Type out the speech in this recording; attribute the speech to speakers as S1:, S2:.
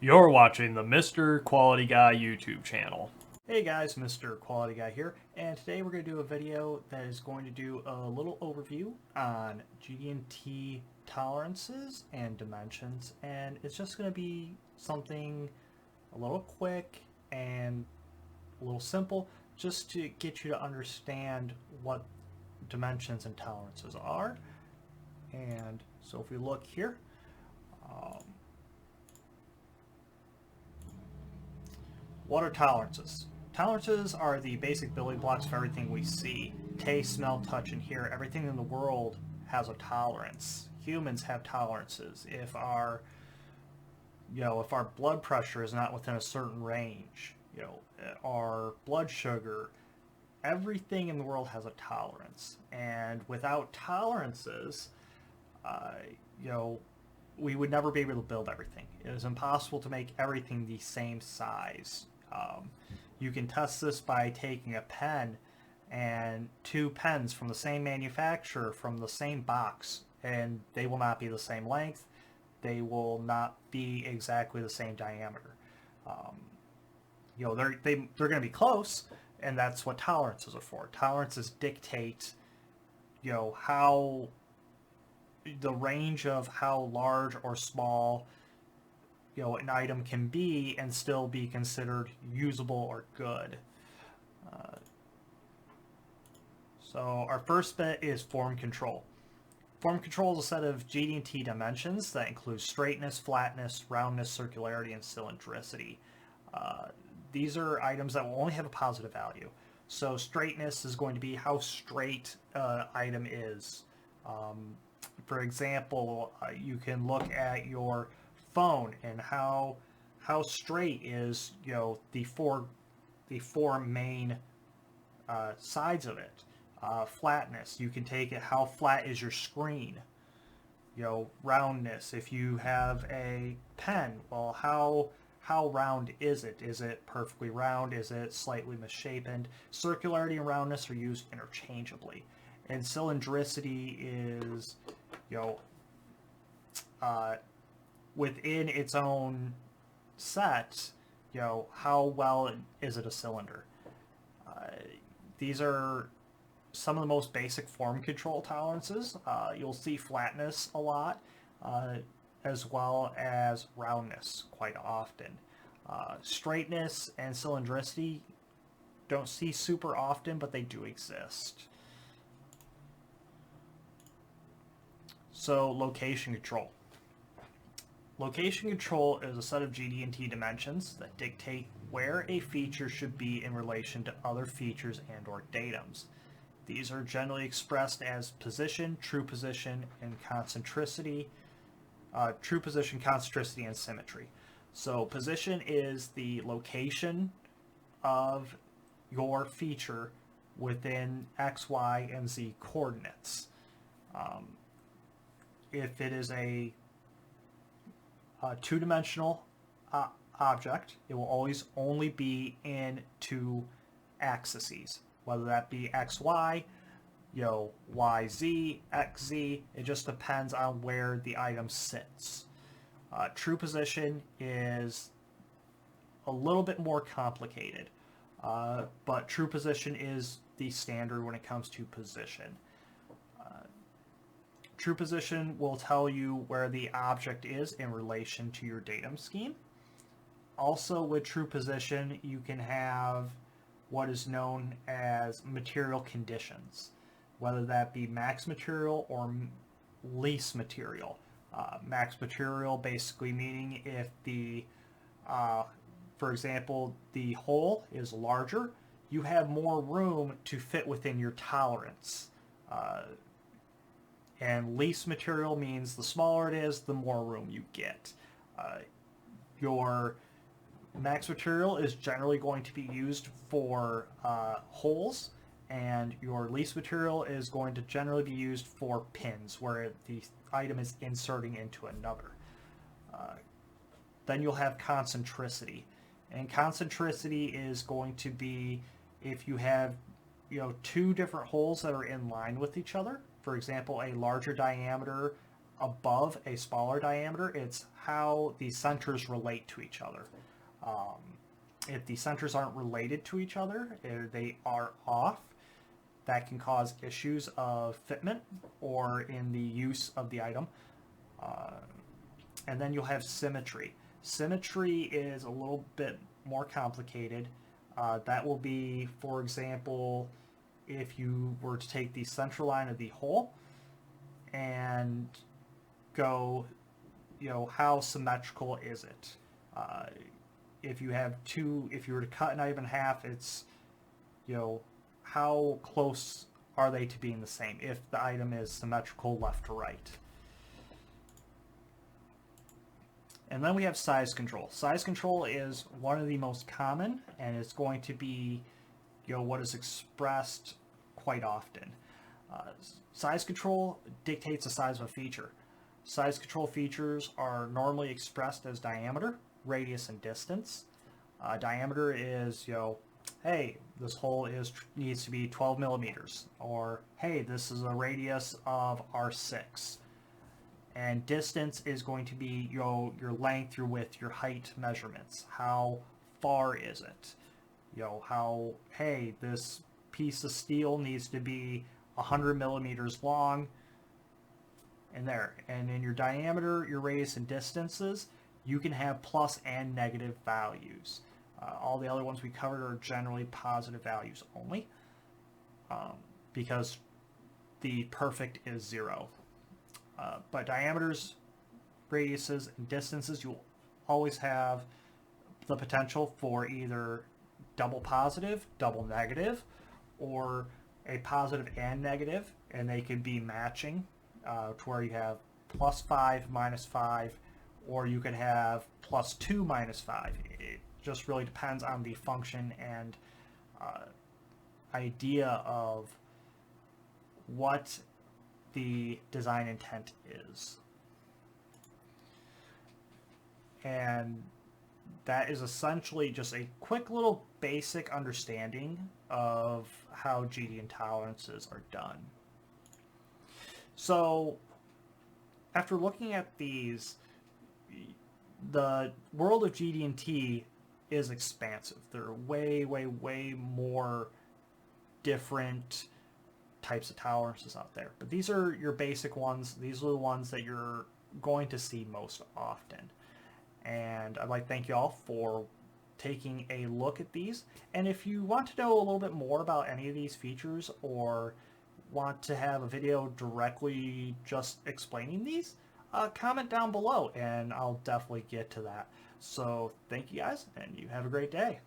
S1: You're watching the Mr. Quality Guy YouTube channel. Hey guys, Mr. Quality Guy here, and today we're going to do a video that is going to do a little overview on GD&T tolerances and dimensions, and it's just going to be something a little quick and a little simple, just to get you to understand what dimensions and tolerances are. And so if we look here, what are tolerances? Tolerances are the basic building blocks of everything we see. Taste, smell, touch, and hear. Everything in the world has a tolerance. Humans have tolerances. If our blood pressure is not within a certain range, our blood sugar, everything in the world has a tolerance. And without tolerances, we would never be able to build everything. It is impossible to make everything the same size. You can test this by taking a pen and two pens from the same manufacturer from the same box, and they will not be the same length. They will not be exactly the same diameter. They're going to be close, and that's what tolerances are for. Tolerances dictate, how the range of how large or small an item can be and still be considered usable or good. So our first bit is form control. Form control is a set of GD&T dimensions that includes straightness, flatness, roundness, circularity, and cylindricity. These are items that will only have a positive value. So straightness is going to be how straight an item is. For example, you can look at your phone and how straight is the four main sides of it. Flatness, you can take it, how flat is your screen. Roundness, if you have a pen, well, how round is it? Is it perfectly round? Is it slightly misshapen? Circularity and roundness are used interchangeably. And cylindricity is, within its own set, how well is it a cylinder? These are some of the most basic form control tolerances. You'll see flatness a lot, as well as roundness quite often. Straightness and cylindricity don't see super often, but they do exist. So location control. Location control is a set of GD&T dimensions that dictate where a feature should be in relation to other features and/or datums. These are generally expressed as position, true position, and concentricity. True position, concentricity, and symmetry. So position is the location of your feature within X, Y, and Z coordinates. If it is a two-dimensional object, it will always only be in two axes, whether that be XY, YZ, XZ. It just depends on where the item sits. True position is a little bit more complicated, but true position is the standard when it comes to position. True position will tell you where the object is in relation to your datum scheme. Also, with true position, you can have what is known as material conditions, whether that be max material or least material. Max material basically meaning if for example, the hole is larger, you have more room to fit within your tolerance. And least material means the smaller it is, the more room you get. Your max material is generally going to be used for holes, and your least material is going to generally be used for pins, where the item is inserting into another. Then you'll have concentricity. And concentricity is going to be if you have two different holes that are in line with each other. For example, a larger diameter above a smaller diameter, it's how the centers relate to each other. If the centers aren't related to each other, if they are off, that can cause issues of fitment or in the use of the item. And then you'll have symmetry. Symmetry is a little bit more complicated. That will be, for example, if you were to take the center line of the hole and go, how symmetrical is it? If you were to cut an item in half, it's, how close are they to being the same if the item is symmetrical left to right? And then we have size control. Size control is one of the most common, and it's going to be, what is expressed quite often. Size control dictates the size of a feature. Size control features are normally expressed as diameter, radius, and distance. Diameter is, hey, this hole needs to be 12 millimeters, or hey, this is a radius of R6. And distance is going to be your length, your width, your height measurements. How far is it? Hey, this piece of steel needs to be 100 millimeters long, and there. And in your diameter, your radius, and distances, you can have plus and negative values. All the other ones we covered are generally positive values only, because the perfect is 0. But diameters, radiuses, and distances, you'll always have the potential for either double positive, double negative, or a positive and negative, and they could be matching, to where you have +5, -5, or you could have +2, -5. It just really depends on the function and idea of what the design intent is. And that is essentially just a quick little basic understanding of how GD and tolerances are done. So after looking at these, the world of GD&T is expansive. There are way, way, way more different types of tolerances out there. But these are your basic ones. These are the ones that you're going to see most often. And I'd like to thank you all for taking a look at these. And if you want to know a little bit more about any of these features, or want to have a video directly just explaining these, comment down below and I'll definitely get to that. So thank you guys, and you have a great day.